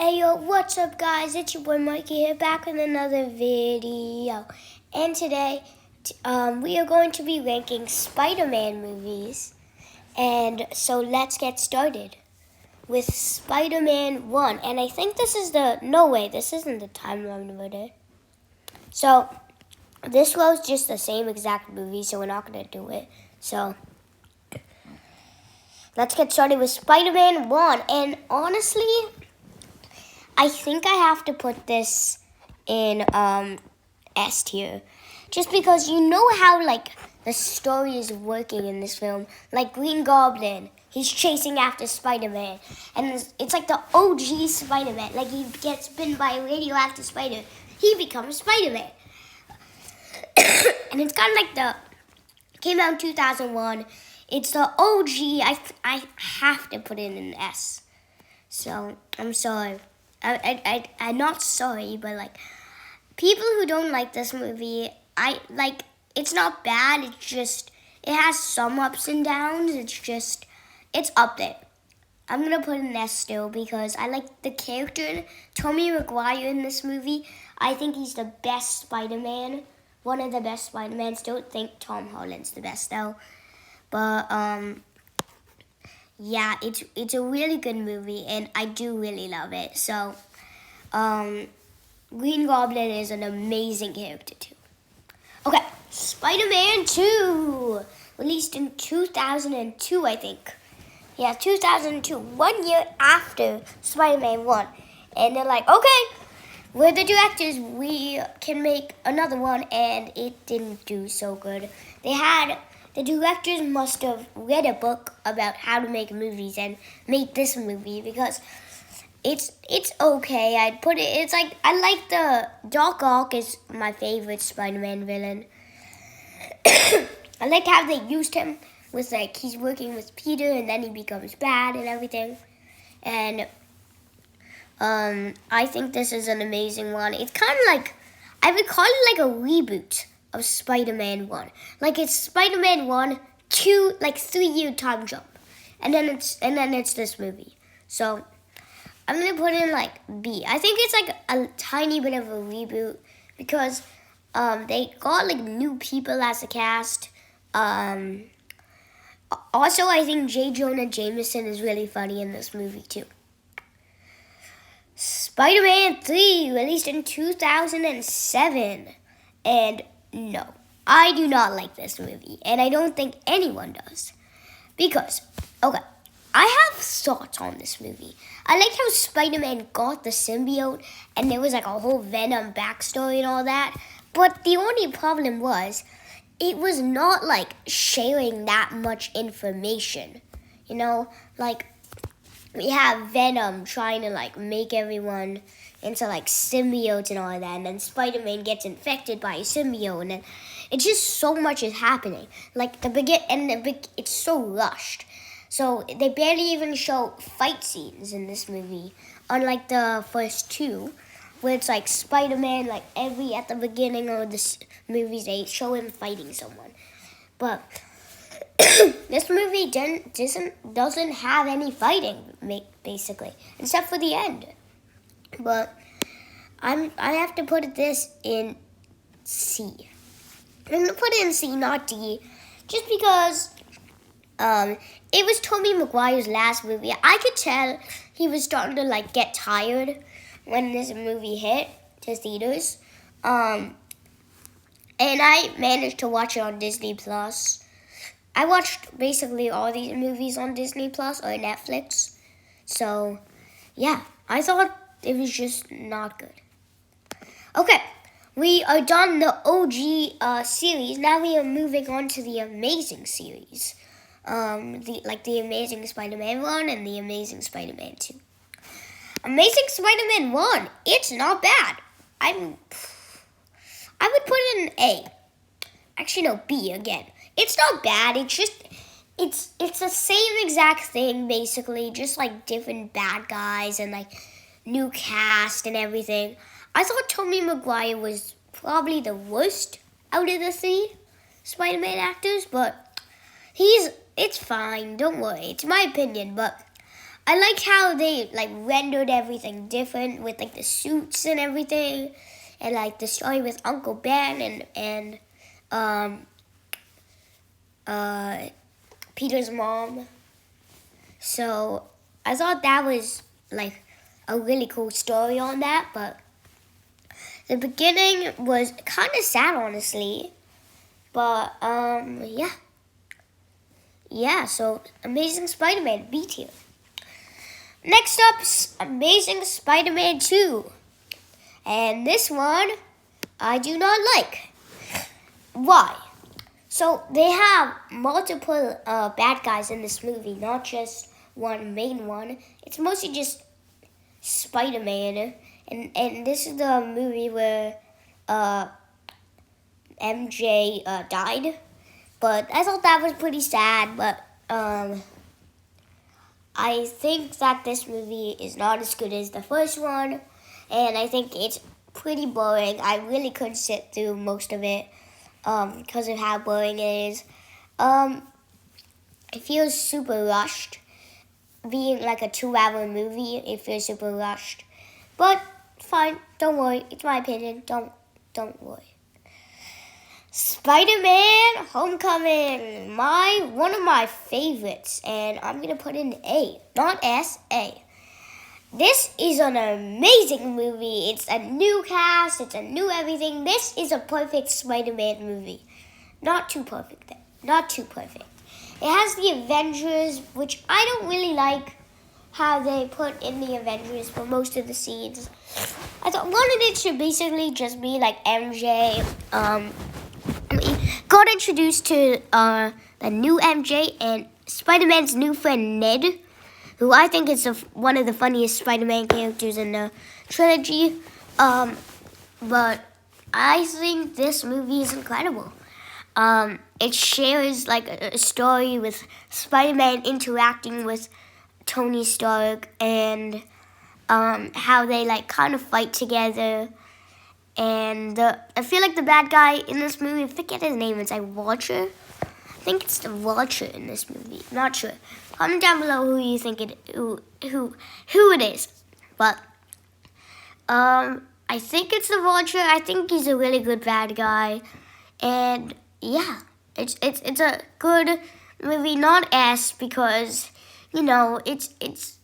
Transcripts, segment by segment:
Hey yo, what's up guys? It's your boy Mikey here, back with another video. And today, we are going to be ranking Spider-Man movies. And so let's get started with Spider-Man 1. And I think this is this isn't the timeline limiter. So, this was just the same exact movie, so we're not going to do it. So, let's get started with Spider-Man 1. And honestly, I think I have to put this in S tier. Just because you know how the story is working in this film. Like Green Goblin, he's chasing after Spider-Man. And it's like the OG Spider-Man. Like he gets bitten by a radioactive spider. He becomes Spider-Man. And it's kind of came out in 2001. It's the OG. I have to put it in an S. So, I'm sorry. I'm not sorry, but people who don't like this movie, it's not bad. It has some ups and downs. It's up there. I'm gonna put an S still because I like the character Tobey Maguire in this movie. I think he's the best Spider-Man, one of the best Spider-Mans. Don't think Tom Holland's the best though, but yeah, it's a really good movie, and I do really love it. So, Green Goblin is an amazing character too. Okay, Spider-Man 2, released in 2002, I think. Yeah, 2002, 1 year after Spider-Man 1. And they're like, okay, we're the directors, we can make another one, and it didn't do so good. The directors must have read a book about how to make movies and made this movie because it's okay. I'd put it. I like the Doc Ock is my favorite Spider-Man villain. I like how they used him with he's working with Peter and then he becomes bad and everything. And I think this is an amazing one. It's kind of I would call it a reboot of Spider-Man 1. It's Spider-Man 1, 2, 3-year time jump. And then it's this movie. So I'm gonna put in B. I think it's a tiny bit of a reboot because they got new people as a cast. Also I think J. Jonah Jameson is really funny in this movie too. Spider-Man 3, released in 2007. And no, I do not like this movie, and I don't think anyone does. Because, okay, I have thoughts on this movie. I liked how Spider-Man got the symbiote, and there was a whole Venom backstory and all that. But the only problem was, it was not sharing that much information. You know, we have Venom trying to make everyone into symbiotes and all of that, and then Spider-Man gets infected by a symbiote, and then it's just so much is happening. It's so rushed. So they barely even show fight scenes in this movie, unlike the first two, where it's Spider-Man at the beginning of the movies they show him fighting someone. But this movie doesn't have any fighting, basically, except for the end. But I have to put this in C. I'm gonna put it in C, not D, just because it was Tobey Maguire's last movie. I could tell he was starting to get tired when this movie hit to theaters. And I managed to watch it on Disney Plus. I watched basically all these movies on Disney Plus or Netflix. So, yeah, I thought it was just not good. Okay, we are done the OG series. Now we are moving on to the Amazing series. The Amazing Spider-Man 1 and the Amazing Spider-Man 2. Amazing Spider-Man 1, it's not bad. I would put it in A. Actually, no, B again. It's not bad. It's the same exact thing, basically, just different bad guys and new cast and everything. I thought Tobey Maguire was probably the worst out of the three Spider-Man actors, but it's fine. Don't worry. It's my opinion, but I like how they like rendered everything different with like the suits and everything, and like the story with Uncle Ben and um Peter's mom. So I thought that was like a really cool story on that, but the beginning was kind of sad, honestly. But yeah. So Amazing Spider-Man B tier. Next up, Amazing Spider-Man 2, and this one I do not like. Why? So they have multiple bad guys in this movie, not just one main one. It's mostly just Spider-Man, and this is the movie where MJ died. But I thought that was pretty sad. But I think that this movie is not as good as the first one, and I think it's pretty boring. I really couldn't sit through most of it because of how boring it is. It feels super rushed. Being like a 2-hour movie, it feels super rushed. But fine, don't worry. It's my opinion. Don't worry. Spider-Man Homecoming, one of my favorites, and I'm gonna put an A, not S, A. This is an amazing movie. It's a new cast, it's a new everything. This is a perfect Spider-Man movie. Not too perfect, though. Not too perfect. It has the Avengers, which I don't really like how they put in the Avengers for most of the scenes. I thought one of it should basically just be like MJ. We got introduced to the new MJ and Spider-Man's new friend Ned, who I think is one of the funniest Spider-Man characters in the trilogy. But I think this movie is incredible. It shares like a story with Spider-Man interacting with Tony Stark and how they like kind of fight together. And I feel like the bad guy in this movie, I forget his name, it's like Vulture. I think it's the Vulture in this movie. Not sure. Comment down below who you think who it is. But I think it's the Vulture. I think he's a really good bad guy. And yeah, it's a good movie, not S, because it's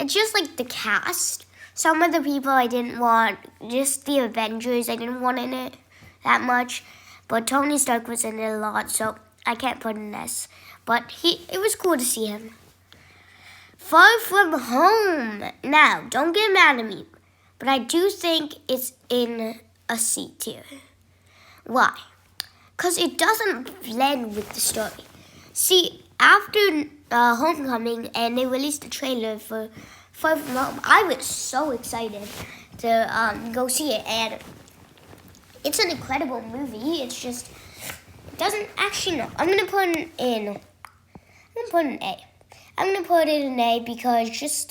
just like the cast. Some of the people I didn't want, just the Avengers I didn't want in it that much. But Tony Stark was in it a lot, so I can't put an S. But it was cool to see him. Far From Home. Now, don't get mad at me, but I do think it's in a C tier. Why? Because it doesn't blend with the story. See, after Homecoming and they released a trailer for Far From Home, I was so excited to go see it, and it's an incredible movie. It's just, it doesn't actually, no. I'm gonna put it in. I'm gonna put an A. I'm gonna put it in A because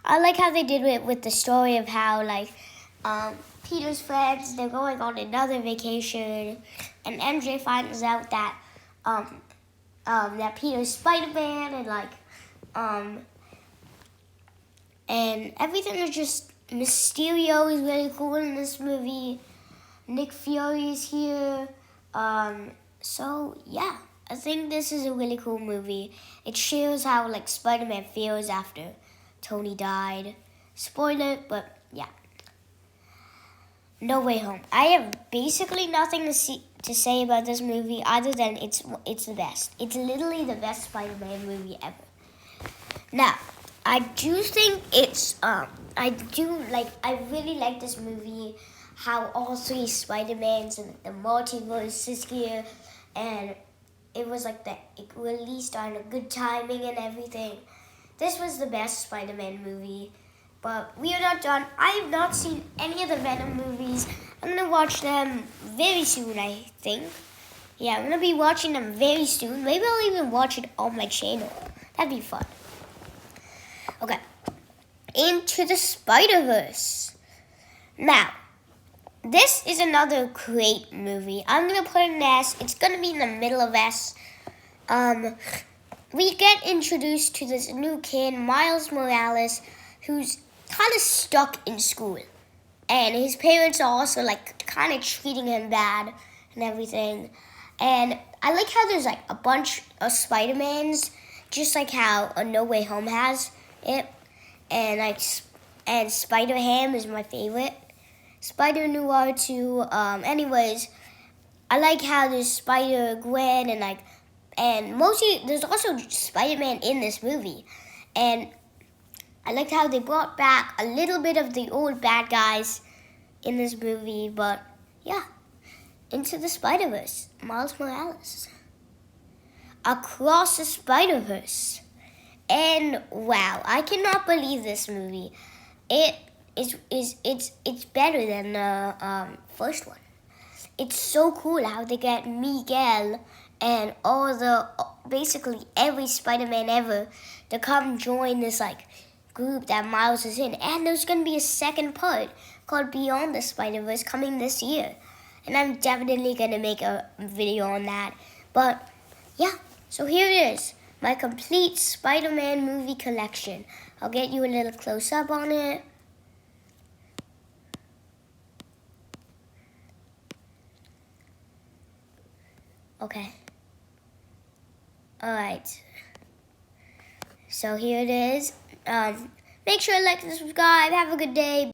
I like how they did it with the story of how Peter's friends, they're going on another vacation, and MJ finds out that that Peter's Spider-Man, and everything is just, Mysterio is really cool in this movie. Nick Fury is here. So yeah, I think this is a really cool movie. It shows how Spider-Man feels after Tony died. Spoiler, but yeah. No Way Home. I have basically nothing to say about this movie other than it's the best. It's literally the best Spider-Man movie ever. Now, I do think it's I really like this movie, how all three Spider-Mans and the multiverse is here, and it was it released on a good timing and everything. This was the best Spider-Man movie, but we are not done. I have not seen any of the Venom movies. I'm gonna watch them very soon, I think. Yeah, I'm gonna be watching them very soon. Maybe I'll even watch it on my channel. That'd be fun. Okay, Into the Spider-Verse. Now, this is another great movie. I'm going to put an S. It's going to be in the middle of S. we get introduced to this new kid, Miles Morales, who's kind of stuck in school. And his parents are also like kind of treating him bad and everything. And I like how there's like a bunch of Spider-Mans, just like how a No Way Home has it. And and Spider-Ham is my favorite. Spider-Noir too. Anyways, I like how there's Spider-Gwen and mostly there's also Spider-Man in this movie. And I liked how they brought back a little bit of the old bad guys in this movie, but yeah. Into the Spider-Verse, Miles Morales. Across the Spider-Verse. And wow, I cannot believe this movie. It's better than the first one. It's so cool how they get Miguel and basically every Spider-Man ever to come join this like group that Miles is in. And there's gonna be a second part called Beyond the Spider-Verse coming this year. And I'm definitely gonna make a video on that. But yeah, so here it is. My complete Spider-Man movie collection. I'll get you a little close-up on it. Okay. Alright. So here it is. Make sure to like and subscribe. Have a good day.